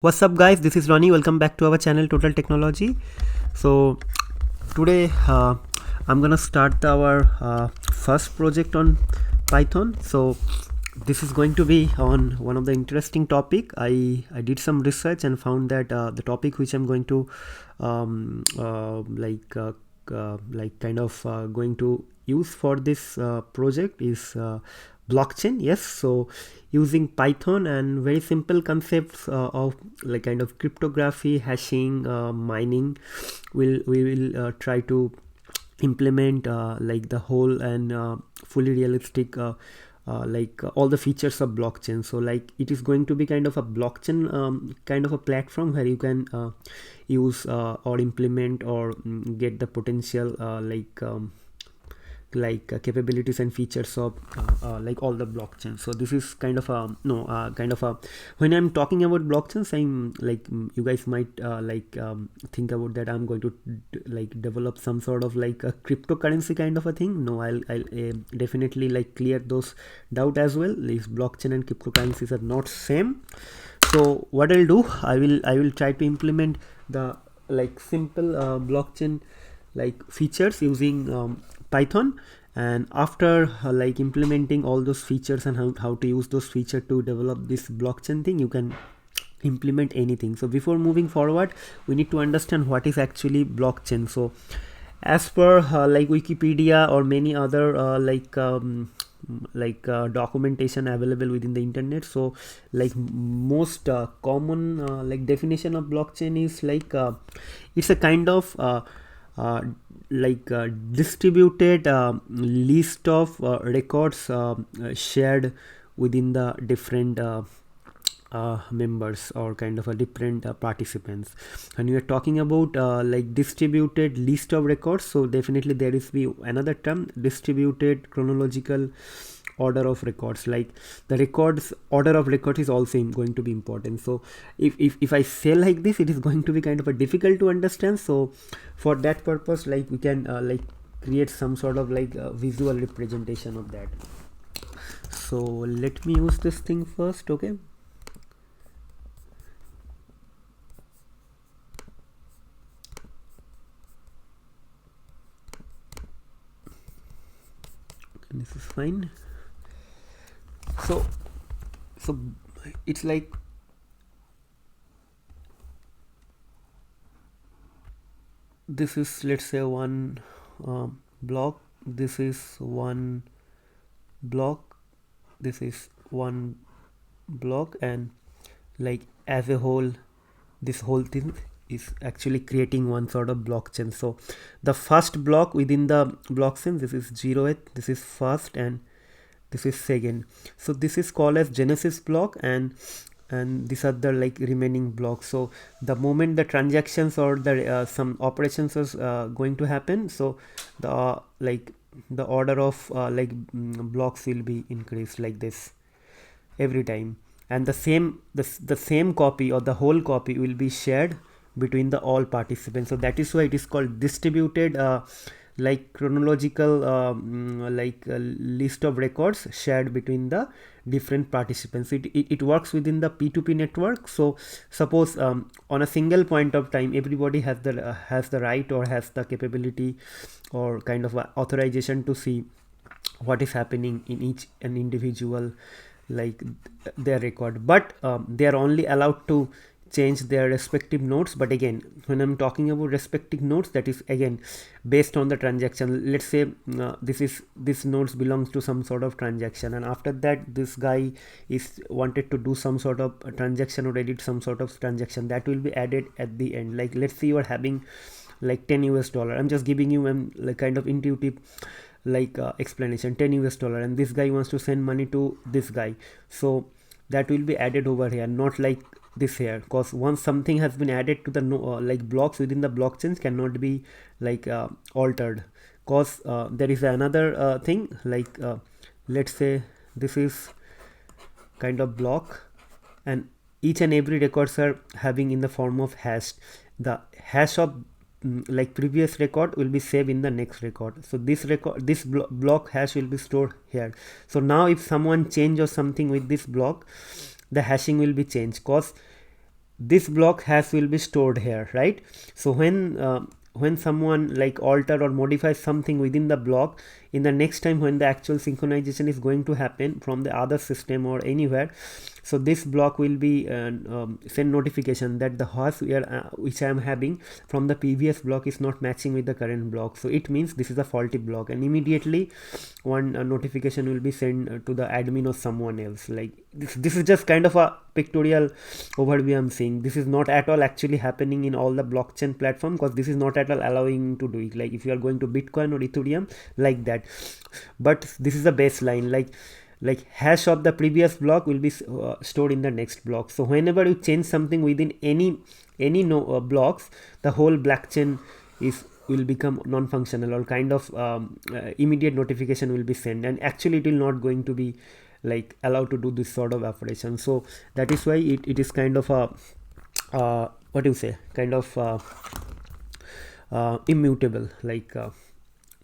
What's up guys, this is Ronnie. Welcome back to our channel Total Technology. So today I'm gonna start our first project on Python. So this is going to be on one of the interesting topic. I did some research and found that the topic which I'm going to going to use for this project is blockchain. Yes, so using Python and very simple concepts of kind of cryptography, hashing, mining, we will try to implement the whole and fully realistic all the features of blockchain. So it is going to be kind of a blockchain kind of a platform where you can use or implement or get the potential capabilities and features of all the blockchain. So this is kind of a when I'm talking about blockchains, I'm you guys might think about that I'm going to develop some sort of a cryptocurrency kind of a thing. No, I'll definitely clear those doubt as well. These blockchain and cryptocurrencies are not same. So what I'll do, I will try to implement the simple blockchain features using Python, and after implementing all those features and how to use those features to develop this blockchain thing, you can implement anything. So before moving forward, we need to understand what is actually blockchain. So as per Wikipedia or many other documentation available within the internet, so most common definition of blockchain is it's a kind of distributed list of records shared within the different members or kind of a different participants. And we are talking about distributed list of records, so definitely there is another term, distributed chronological order of records. Like the records order of records is also going to be important. So if I say like this, it is going to be kind of a difficult to understand. So for that purpose, we can create some sort of visual representation of that. So let me use this thing first. Okay, this is fine. So it's this is, let's say, one block, this is one block, this is one block, and as a whole, this whole thing is actually creating one sort of blockchain. So the first block within the blockchain, this is 0th, this is first, and this is second. So this is called as Genesis block, and these are the remaining blocks. So the moment the transactions or the some operations is going to happen, so the the order of blocks will be increased like this every time, and the same copy or the whole copy will be shared between the all participants. So that is why it is called distributed chronological list of records shared between the different participants. It works within the P2P network. So suppose on a single point of time, everybody has the right or has the capability or kind of authorization to see what is happening in each an individual their record, but they are only allowed to change their respective nodes. But again, when I'm talking about respective nodes, that is again based on the transaction. Let's say this nodes belongs to some sort of transaction, and after that this guy is wanted to do some sort of transaction or edit some sort of transaction, that will be added at the end. Let's say you are having $10. I'm just giving you kind of intuitive explanation. $10, and this guy wants to send money to this guy, so that will be added over here, not like this here, because once something has been added to the blocks within the blockchains cannot be altered, because there is another thing let's say this is kind of block, and each and every records are having in the form of hash. The hash of previous record will be saved in the next record. So this block hash will be stored here. So now if someone change or something with this block, the hashing will be changed, because this block hash will be stored here, right? So when someone like alter or modify something within the block, in the next time when the actual synchronization is going to happen from the other system or anywhere, so this block will be send notification that the hash which I am having from the previous block is not matching with the current block. So it means this is a faulty block, and immediately one notification will be sent to the admin or someone else. Like this is just kind of a pictorial overview I'm saying. This is not at all actually happening in all the blockchain platform, because this is not at all allowing to do it, like if you are going to Bitcoin or Ethereum like that. But this is the baseline, like hash of the previous block will be stored in the next block. So whenever you change something within any blocks, the whole blockchain will become non-functional, or kind of immediate notification will be sent, and actually it will not going to be like allowed to do this sort of operation. So that is why it is kind of a what do you say, kind of immutable. Like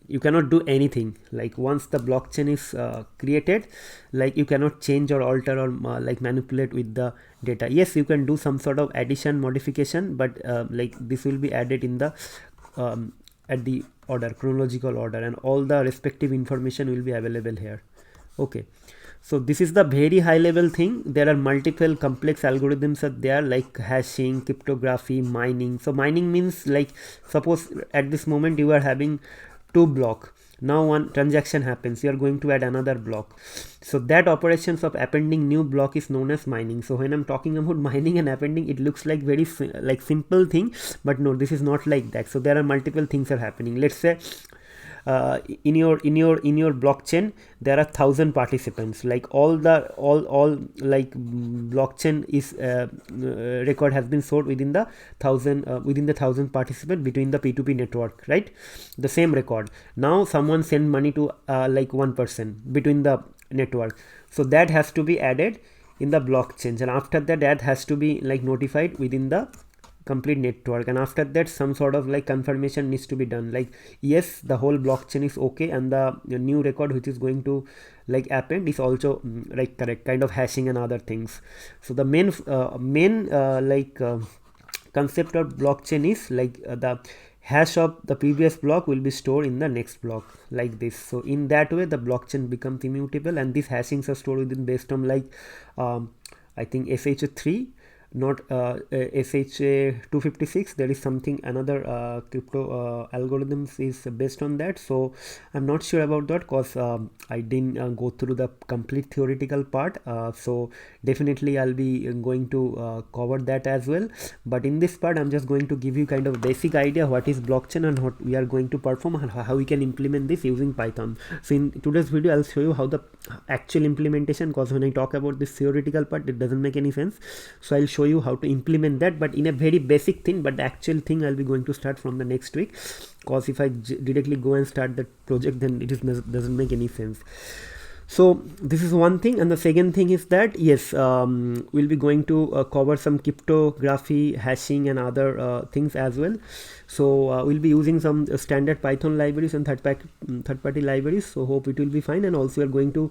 you cannot do anything. Like once the blockchain is created, like you cannot change or alter or like manipulate with the data. Yes, you can do some sort of addition, modification, but like this will be added in the at the order, chronological order, and all the respective information will be available here. Okay, so this is the very high level thing. There are multiple complex algorithms are there, like hashing, cryptography, mining. So mining means, like, suppose at this moment you are having two block. Now one transaction happens, you are going to add another block. So that operations of appending new block is known as mining. So when I'm talking about mining and appending, it looks like very like simple thing, but no, this is not like that. So there are multiple things are happening. Let's say in your blockchain there are 1,000 participants. Like all like blockchain is record has been stored within the 1,000 participant between the P2P network, right? The same record. Now someone send money to like one person between the network, so that has to be added in the blockchain, and after that has to be like notified within the complete network, and after that some sort of like confirmation needs to be done, like yes, the whole blockchain is okay, and the new record which is going to like append is also like correct, kind of hashing and other things. So the main concept of blockchain is like the hash of the previous block will be stored in the next block, like this. So in that way the blockchain becomes immutable, and these hashings are stored within based on like I think SHA-3, not SHA-256. There is something another crypto algorithms is based on that. So I'm not sure about that, because I didn't go through the complete theoretical part. So definitely I'll be going to cover that as well. But in this part I'm just going to give you kind of basic idea what is blockchain and what we are going to perform, and how we can implement this using Python. So in today's video I'll show you how the actual implementation, because when I talk about this theoretical part it doesn't make any sense. So I'll show you how to implement that, but in a very basic thing. But the actual thing I'll be going to start from the next week, because if I directly go and start that project, then it doesn't make any sense. So this is one thing, and the second thing is that yes, we'll be going to cover some cryptography, hashing, and other things as well. So we'll be using some standard Python libraries and third-party libraries. So hope it will be fine. And also we are going to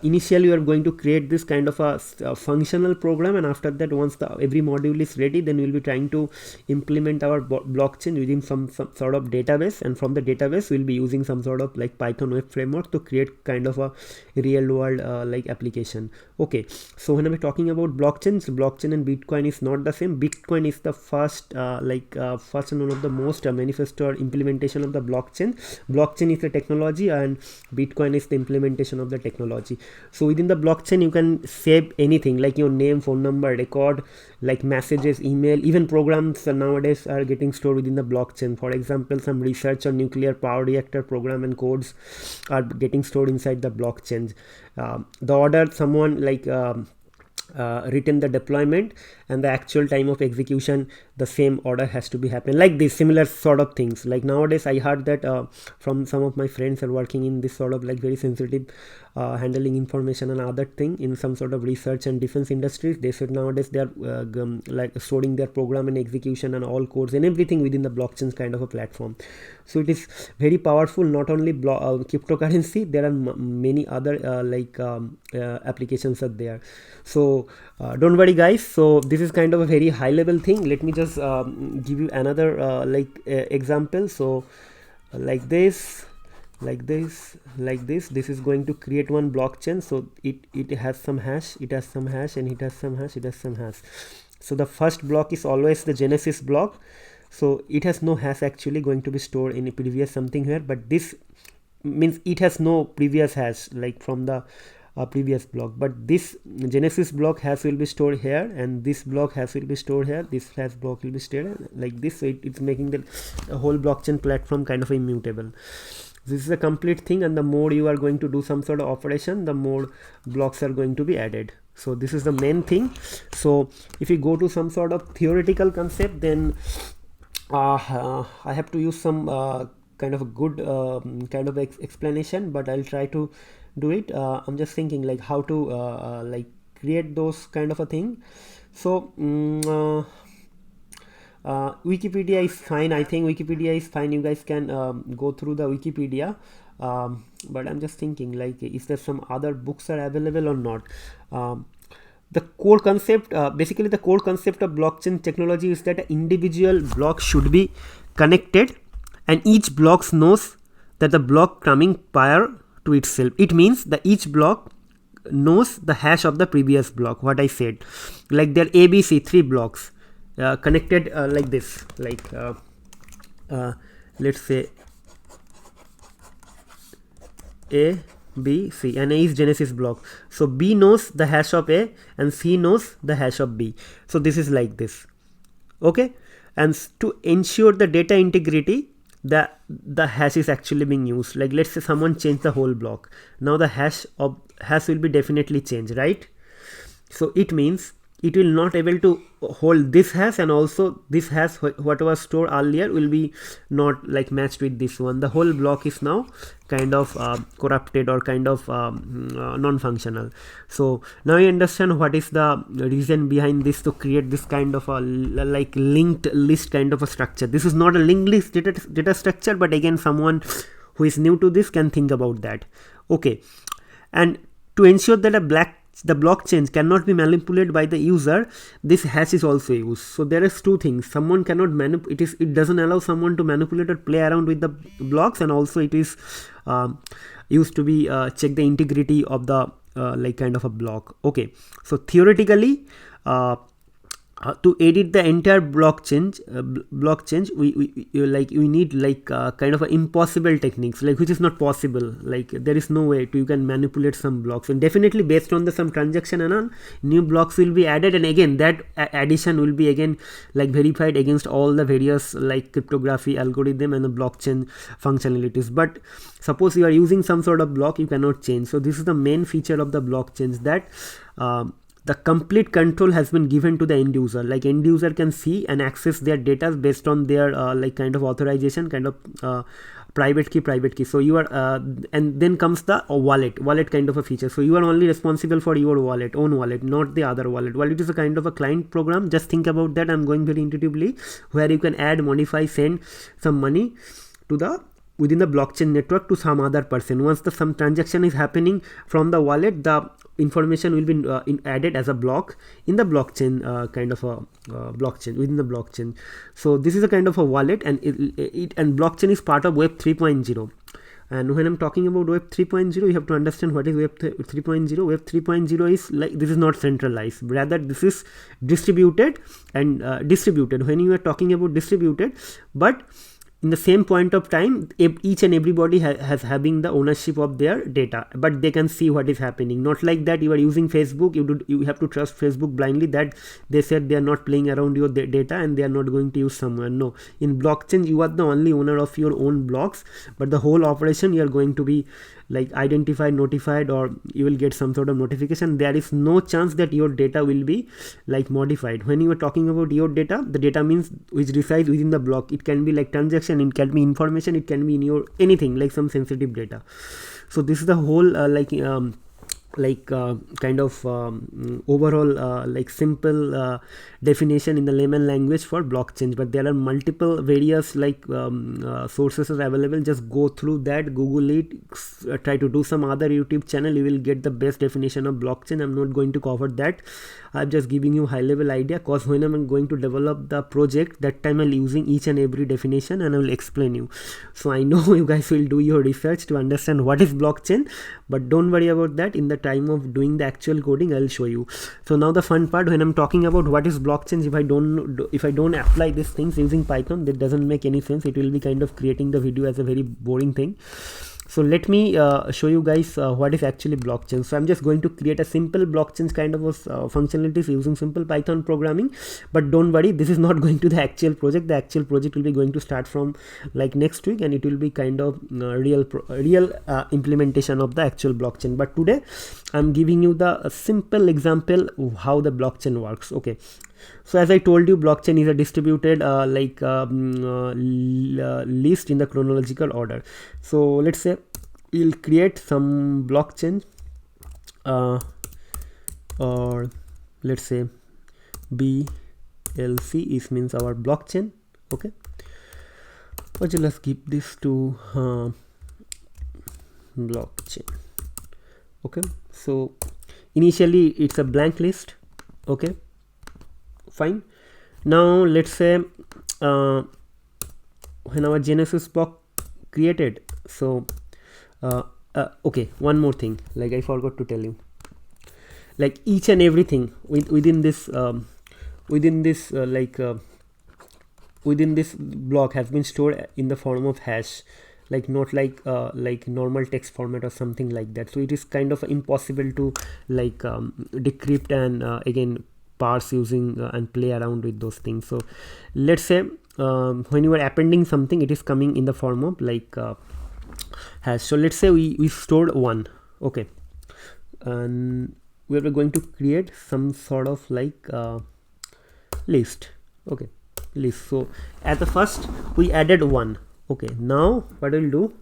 initially we are going to create this kind of a functional program, and after that once every module is ready, then we'll be trying to implement our blockchain using some sort of database, and from the database we'll be using some sort of like Python web framework to create kind of a real world like application. Okay, so when I'm talking about blockchains, blockchain and Bitcoin is not the same. Bitcoin is the first first and one of the most manifesto or implementation of the blockchain. Blockchain is the technology, and Bitcoin is the implementation of the technology. So within the blockchain you can save anything, like your name, phone number, record, like messages, email, even programs nowadays are getting stored within the blockchain. For example, some research on nuclear power reactor program and codes are getting stored inside the blockchain. The order someone like written the deployment and the actual time of execution, the same order has to be happen, like this similar sort of things. Like nowadays I heard that from some of my friends are working in this sort of like very sensitive handling information and other thing in some sort of research and defense industries. They said nowadays they are like storing their program and execution and all codes and everything within the blockchain kind of a platform. So it is very powerful. Not only cryptocurrency, there are many other applications are there. So don't worry guys. So this is kind of a very high level thing. Let me just give you another example. So like this, this is going to create one blockchain. So it has some hash, it has some hash, and it has some hash, it has some hash. So the first block is always the genesis block. So it has no hash actually going to be stored in a previous something here, but this means it has no previous hash like from the previous block, but this genesis block hash will be stored here, and this block hash will be stored here, this hash block will be stored like this. So it's making the whole blockchain platform kind of immutable. This is a complete thing, and the more you are going to do some sort of operation, the more blocks are going to be added. So this is the main thing. So if you go to some sort of theoretical concept, then I have to use some kind of a good kind of explanation, but I'll try to do it. I'm just thinking like how to like create those kind of a thing. So Wikipedia is fine. I think Wikipedia is fine. You guys can go through the Wikipedia, but I'm just thinking like, is there some other books are available or not? The core concept, basically the core concept of blockchain technology is that an individual block should be connected, and each block knows that the block coming prior to itself. It means that each block knows the hash of the previous block. What I said, like there ABC 3 blocks connected like this, like let's say A, B, C, and A is genesis block. So B knows the hash of A and C knows the hash of B. So this is like this. Okay, and to ensure the data integrity, the hash is actually being used. Like let's say someone changed the whole block. Now the hash will be definitely changed, right? So it means it will not able to hold this hash, and also this hash what was stored earlier will be not like matched with this one. The whole block is now kind of corrupted or kind of non-functional. So now you understand what is the reason behind this, to create this kind of a like linked list kind of a structure. This is not a linked list data structure, but again someone who is new to this can think about that. Okay, and to ensure that the blockchain cannot be manipulated by the user, this hash is also used. So there is two things. Someone cannot it doesn't allow someone to manipulate or play around with the blocks, and also it is used to be check the integrity of the like kind of a block. Okay, so theoretically to edit the entire blockchain, we need like kind of a impossible techniques, like which is not possible. Like there is no way you can manipulate some blocks, and definitely based on the some transaction and all, new blocks will be added, and again that addition will be again like verified against all the various like cryptography algorithm and the blockchain functionalities. But suppose you are using some sort of block, you cannot change. So this is the main feature of the blockchains, that the complete control has been given to the end user. Like end user can see and access their data based on their like kind of authorization, kind of private key. So you are and then comes the wallet kind of a feature. So you are only responsible for your own wallet, not the other wallet. Wallet is a kind of a client program. Just think about that. I'm going very intuitively, where you can add, modify, send some money to the within the blockchain network to some other person. Once some transaction is happening from the wallet, the information will be added as a block in the blockchain kind of a blockchain within the blockchain. So this is a kind of a wallet, and and blockchain is part of Web 3.0. And when I'm talking about Web 3.0, you have to understand what is Web 3.0. Web 3.0 is like, this is not centralized, rather this is distributed. And distributed, when you are talking about distributed, but in the same point of time, each and everybody has having the ownership of their data, but they can see what is happening. Not like that you are using Facebook, you have to trust Facebook blindly that they said they are not playing around your data and they are not going to use someone. No, in blockchain you are the only owner of your own blocks, but the whole operation you are going to be like identified, notified, or you will get some sort of notification. There is no chance that your data will be like modified. When you are talking about your data, the data means which resides within the block. It can be like transaction, it can be information, it can be in your anything like some sensitive data. So this is the whole like kind of overall like simple definition in the layman language for blockchain, but there are multiple various like sources are available. Just go through that, google it, try to do some other YouTube channel, you will get the best definition of blockchain. I'm not going to cover that, I'm just giving you high level idea, cause when I'm going to develop the project, that time I'll using each and every definition and I will explain you. So I know you guys will do your research to understand what is blockchain, but don't worry about that. In the time of doing the actual coding, I'll show you. So now the fun part, when I'm talking about what is blockchain, if I don't apply these things using Python, that doesn't make any sense. It will be kind of creating the video as a very boring thing. So let me show you guys what is actually blockchain. So I'm just going to create a simple blockchain kind of functionalities using simple Python programming, but don't worry, this is not going to the actual project. The actual project will be going to start from like next week, and it will be kind of real implementation of the actual blockchain. But today I'm giving you the simple example of how the blockchain works. Okay, so as I told you, blockchain is a distributed list in the chronological order. So let's say we'll create some blockchain, or let's say BLC is means our blockchain. Okay, okay, let's keep this to blockchain. Okay, so initially it's a blank list. Okay, fine. Now let's say when our Genesis block created, so okay, one more thing, like I forgot to tell you, like each and everything within this block has been stored in the form of hash, like not like normal text format or something like that. So it is kind of impossible to like decrypt and again parse using and play around with those things. So let's say when you are appending something, it is coming in the form of like hash. So let's say we stored 1. Okay, and we are going to create some sort of like list. Okay, list. So at the first we added 1. Okay, now what we'll do,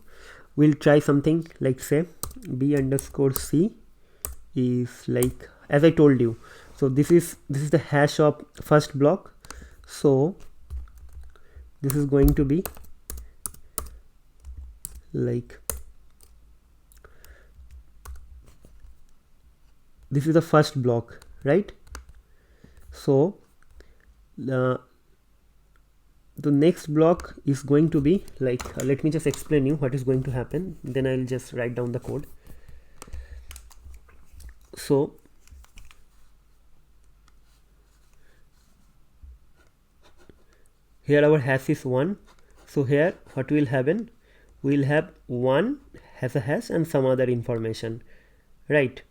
we'll try something like say b_c is like, as I told you, so this is the hash of first block. So this is going to be like, this is the first block, right? So the next block is going to be like let me just explain you what is going to happen, then I'll just write down the code. So here our hash is 1. So here what will happen, we'll have 1 has a hash and some other information, right?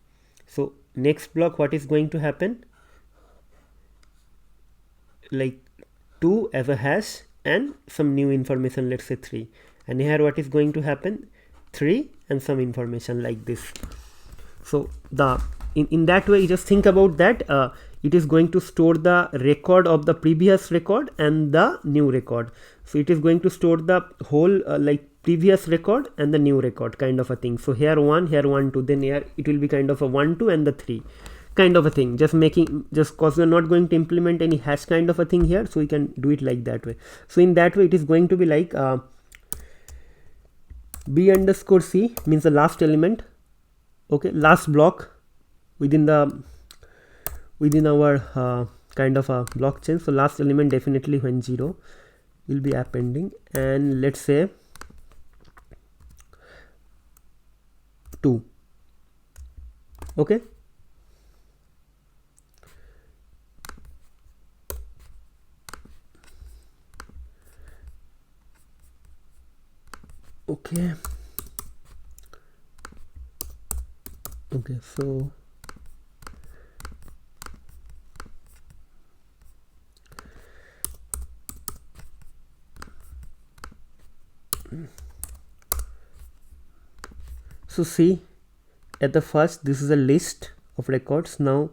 So next block what is going to happen, like 2 as a hash and some new information, let's say 3. And here what is going to happen, 3 and some information like this. So the in that way, you just think about that, it is going to store the record of the previous record and the new record. So it is going to store the whole like previous record and the new record kind of a thing. So here 1, here 1, 2, then here it will be kind of a 1, 2 and the 3 kind of a thing, just cause we're not going to implement any hash kind of a thing here, so we can do it like that way. So in that way it is going to be like b_c means the last element. Okay, last block within our kind of a blockchain. So last element definitely when 0 will be appending, and let's say 2. Okay, okay, okay. So see, at the first this is a list of records. Now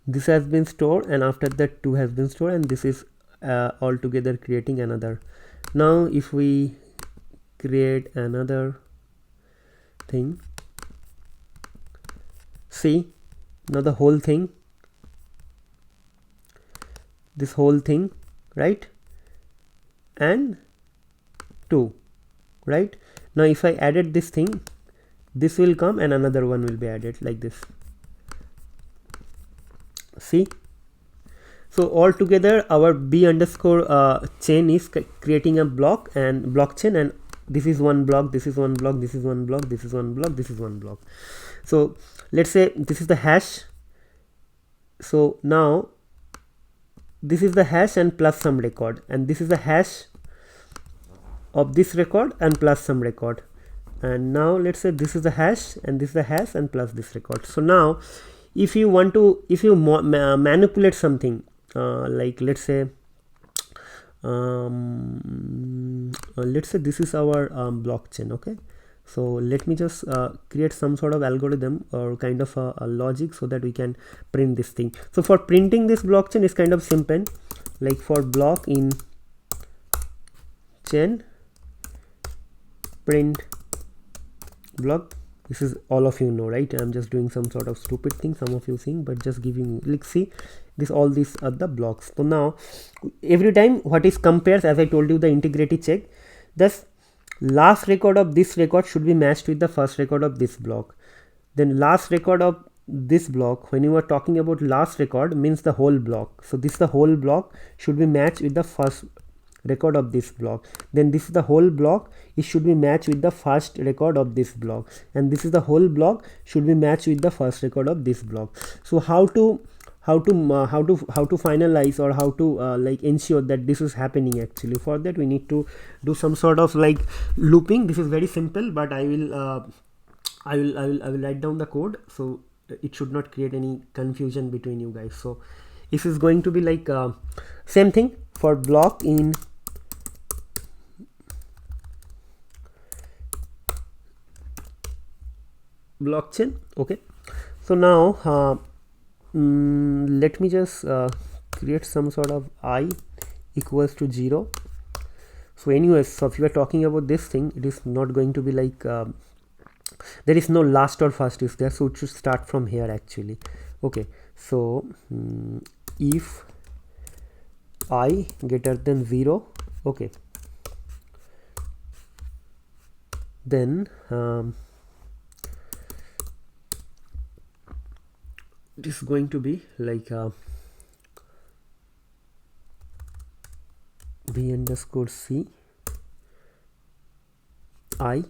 this has been stored, and after that 2 has been stored, and this is all together creating another. Now if we create another thing, See, now the whole thing, this whole thing, right, and 2, right. Now if I added this thing, this will come and another one will be added like this. See, so altogether our b underscore chain is creating a block and blockchain, and this is one block, this is one block, this is one block, this is one block, this is one block. So let's say this is the hash. So now this is the hash and plus some record, and this is the hash of this record and plus some record. And now let's say this is the hash and this is the hash and plus this record. So now if you want to, if you manipulate something, like let's say this is our blockchain. Okay, so let me just create some sort of algorithm or kind of a logic so that we can print this thing. So for printing this blockchain is kind of simple, like for block in chain print block. This is all of you know, right? I'm just doing some sort of stupid thing, some of you seeing, but just giving you, like, see this, all these are the blocks. So now every time what is compares, as I told you, the integrity check, thus last record of this record should be matched with the first record of this block. Then last record of this block, when you are talking about last record, means the whole block. So this, the whole block should be matched with the first record of this block. Then this is the whole block, it should be matched with the first record of this block, and this is the whole block should be matched with the first record of this block. So how to finalize, or how to like ensure that this is happening? Actually, for that we need to do some sort of like looping. This is very simple, but I will write down the code so it should not create any confusion between you guys. So this is going to be like same thing for block in blockchain. Okay, so now let me just create some sort of I equals to 0. So anyways, so if you are talking about this thing, it is not going to be like there is no last or first is there, so it should start from here actually. Okay, so if I greater than 0, okay, then it is going to be like b underscore c I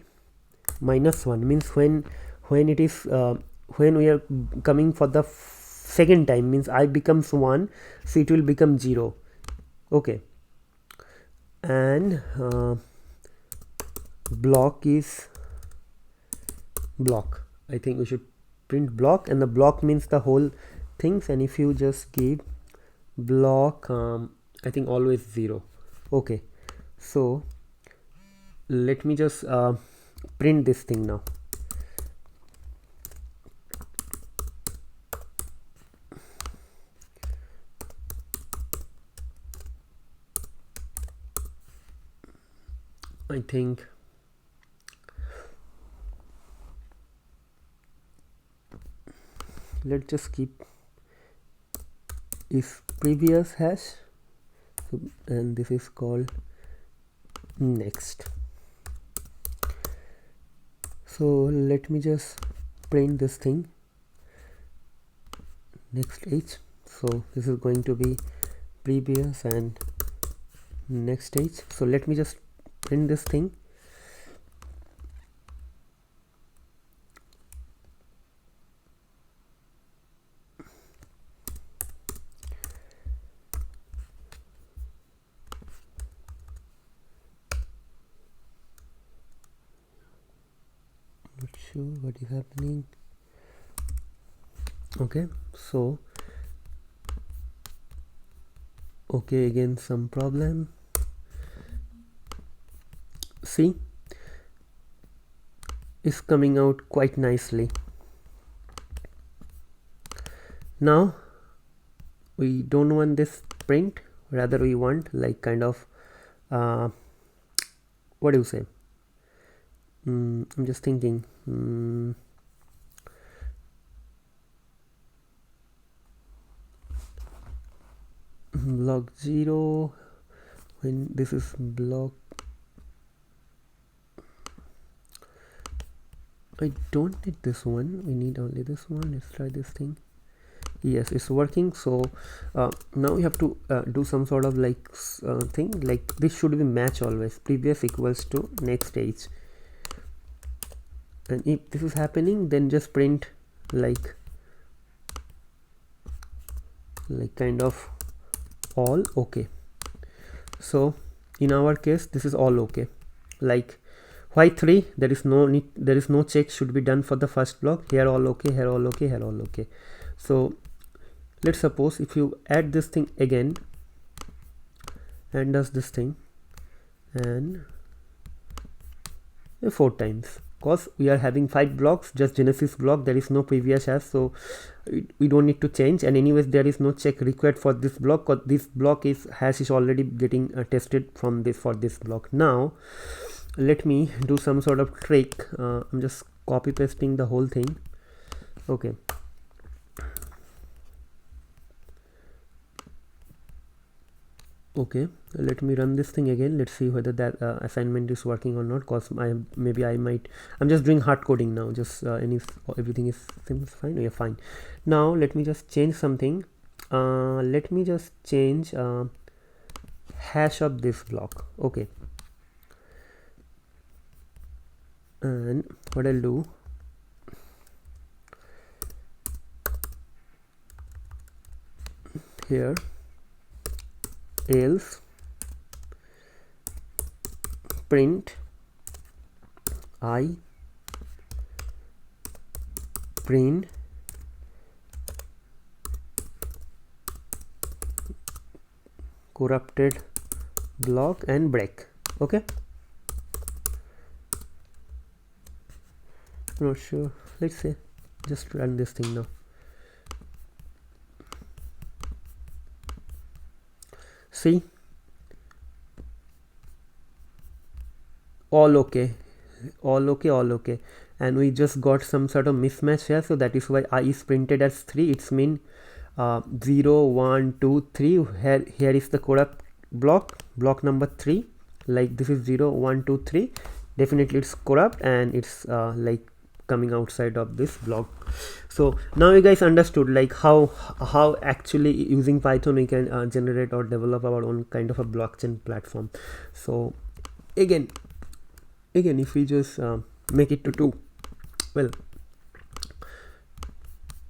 minus 1, means when it is when we are coming for the second time, means I becomes 1, so it will become 0. Okay, and block is block. I think we should print block, and the block means the whole things, and if you just give block I think always 0. Okay, so let me just print this thing now. I think let's just keep if previous hash, and this is called next. So let me just print this thing next h. So this is going to be previous and next h. So let me just print this thing. Not sure what is happening. Okay, so okay, again some problem. See, is coming out quite nicely. Now we don't want this print, rather we want like kind of what do you say? I'm just thinking. block 0, when this is block, I don't need this one, we need only this one. Let's try this thing. Yes, it's working. So now we have to do some sort of like thing, like this should be match always, previous equals to next age, and if this is happening, then just print like kind of all okay. So in our case this is all okay. Like why 3, there is no need, there is no check should be done for the first block. Here all okay, here all okay, here all okay. So let's suppose if you add this thing again and does this thing and 4 times, because we are having 5 blocks, just genesis block, there is no previous hash, so we don't need to change, and anyways there is no check required for this block, because this block is hash is already getting tested from this for this block. Now let me do some sort of trick. I'm just copy pasting the whole thing. Okay, okay, let me run this thing again. Let's see whether that assignment is working or not, because I'm just doing hard coding now, just everything is fine. Yeah, fine. Now let me just change something. Let me just change hash of this block. Okay, and what I'll do, here else print I print corrupted block and break. Okay, not sure, let's say just run this thing now. See, all okay, all okay, all okay, and we just got some sort of mismatch here, so that is why I is printed as 3. It's mean 0 1 2 3. Here is the corrupt block number 3, like this is 0 1 2 3, definitely it's corrupt, and it's like coming outside of this block. So now you guys understood like how actually using Python we can generate or develop our own kind of a blockchain platform. So again if we just make it to 2, well,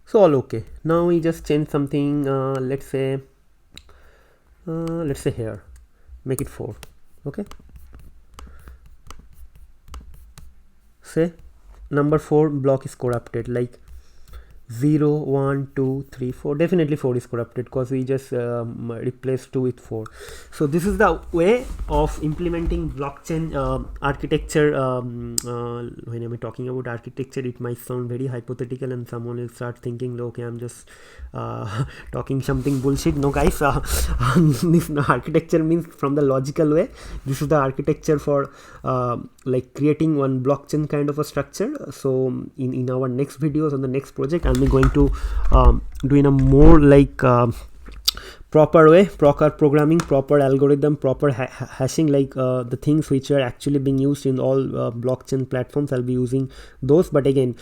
so all okay. Now we just change something, let's say here make it 4. Okay, say number 4 block is corrupted, like 0 1 2 3 4, definitely 4 is corrupted because we just replaced 2 with 4. So this is the way of implementing blockchain architecture. When I'm talking about architecture, it might sound very hypothetical and someone will start thinking, okay, I'm just talking something bullshit. No guys, this architecture means from the logical way. This is the architecture for like creating one blockchain kind of a structure. So in our next videos on the next project, I'm going to do in a more like proper way, proper programming, proper algorithm, proper hashing, like the things which are actually being used in all blockchain platforms. I'll be using those, but again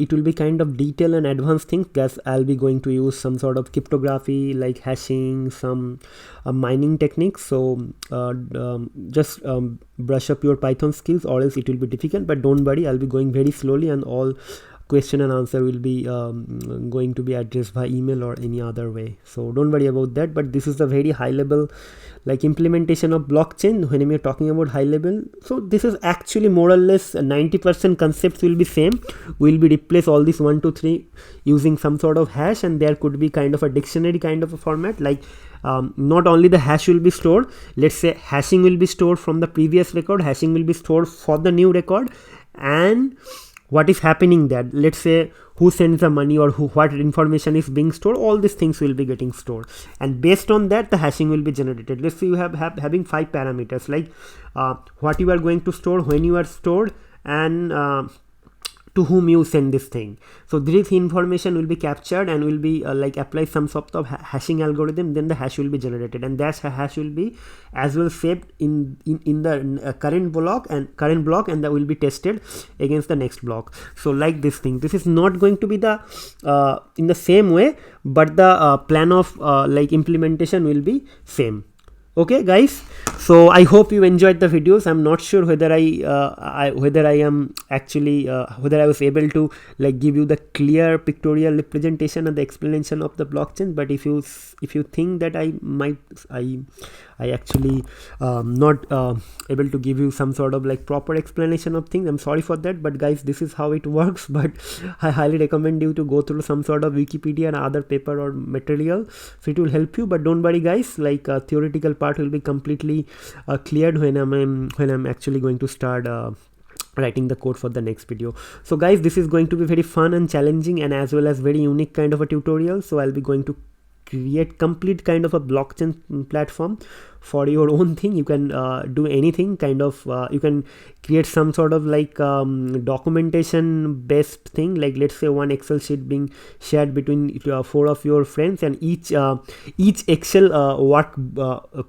it will be kind of detailed and advanced things, because I'll be going to use some sort of cryptography like hashing, some mining techniques. So just brush up your Python skills, or else it will be difficult. But don't worry, I'll be going very slowly, and all question and answer will be going to be addressed by email or any other way. So don't worry about that. But this is the very high level like implementation of blockchain when we are talking about high level. So this is actually more or less 90% concepts will be same. We'll be replace all this 1 2 3 using some sort of hash, and there could be kind of a dictionary kind of a format. Like not only the hash will be stored, let's say hashing will be stored from the previous record, hashing will be stored for the new record, and what is happening that, let's say who sends the money or what information is being stored, all these things will be getting stored, and based on that the hashing will be generated. Let's say you have having 5 parameters, like what you are going to store, when you are stored, and to whom you send this thing. So this information will be captured and will be like apply some sort of hashing algorithm, then the hash will be generated, and that hash will be as well saved in the current block, and that will be tested against the next block. So like this thing, this is not going to be the in the same way, but the plan of like implementation will be same. Okay guys, so I hope you enjoyed the videos. I'm not sure whether whether I was able to like give you the clear pictorial representation and the explanation of the blockchain, but if you think that I actually not able to give you some sort of like proper explanation of things, I'm sorry for that. But guys, this is how it works. But I highly recommend you to go through some sort of Wikipedia and other paper or material, so it will help you. But don't worry guys, like theoretical part will be completely cleared when I'm actually going to start writing the code for the next video. So guys, this is going to be very fun and challenging, and as well as very unique kind of a tutorial. So I'll be going to create complete kind of a blockchain platform for your own thing. You can do anything kind of you can create some sort of like documentation based thing, like let's say one Excel sheet being shared between 4 of your friends, and each Excel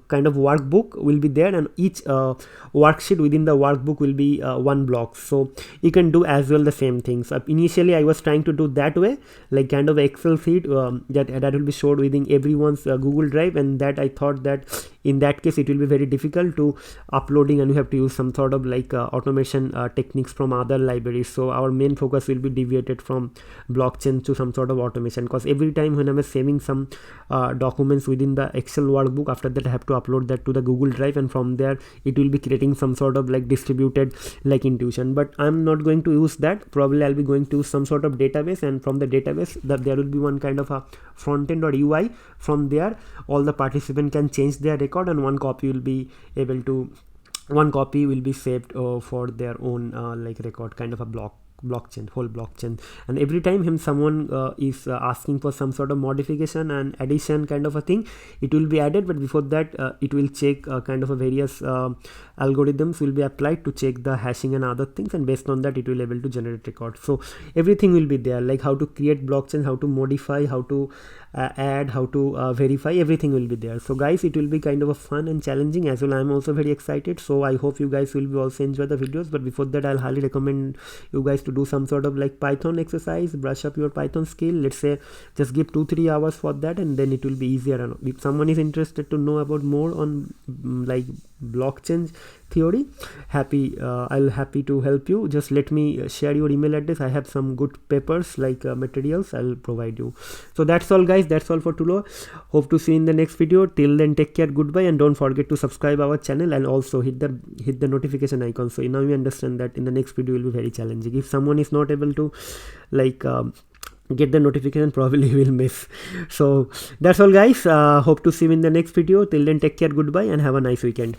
kind of workbook will be there, and each worksheet within the workbook will be one block. So you can do as well the same things. Initially I was trying to do that way, like kind of Excel sheet that will be stored within everyone's Google Drive, and that I thought that in that case it will be very difficult to uploading, and you have to use some sort of like automation techniques from other libraries. So our main focus will be deviated from blockchain to some sort of automation, because every time when I'm saving some documents within the Excel workbook, after that I have to upload that to the Google Drive, and from there it will be creating some sort of like distributed like intuition. But I'm not going to use that. Probably I'll be going to use some sort of database, and from the database there will be one kind of a front end or UI. From there all the participants can change their record, and one copy will be saved for their own like record, kind of a whole blockchain. And every time someone is asking for some sort of modification and addition kind of a thing, it will be added. But before that it will check kind of a various algorithms will be applied to check the hashing and other things, and based on that it will able to generate record. So everything will be there, like how to create blockchain, how to modify, how to add, how to verify, everything will be there. So guys, it will be kind of a fun and challenging as well. I'm also very excited, so I hope you guys will be also enjoy the videos. But before that I'll highly recommend you guys to do some sort of like Python exercise, brush up your Python skill. Let's say just give 2-3 hours for that, and then it will be easier. And if someone is interested to know about more on like blockchain theory, I'll happy to help you. Just let me share your email address. I have some good papers like materials I'll provide you. So that's all guys, that's all for today. Hope to see you in the next video. Till then, take care, goodbye, and don't forget to subscribe our channel, and also hit the notification icon. So now you understand that in the next video will be very challenging. If someone is not able to like get the notification, probably will miss. So that's all guys, hope to see you in the next video. Till then, take care, goodbye, and have a nice weekend.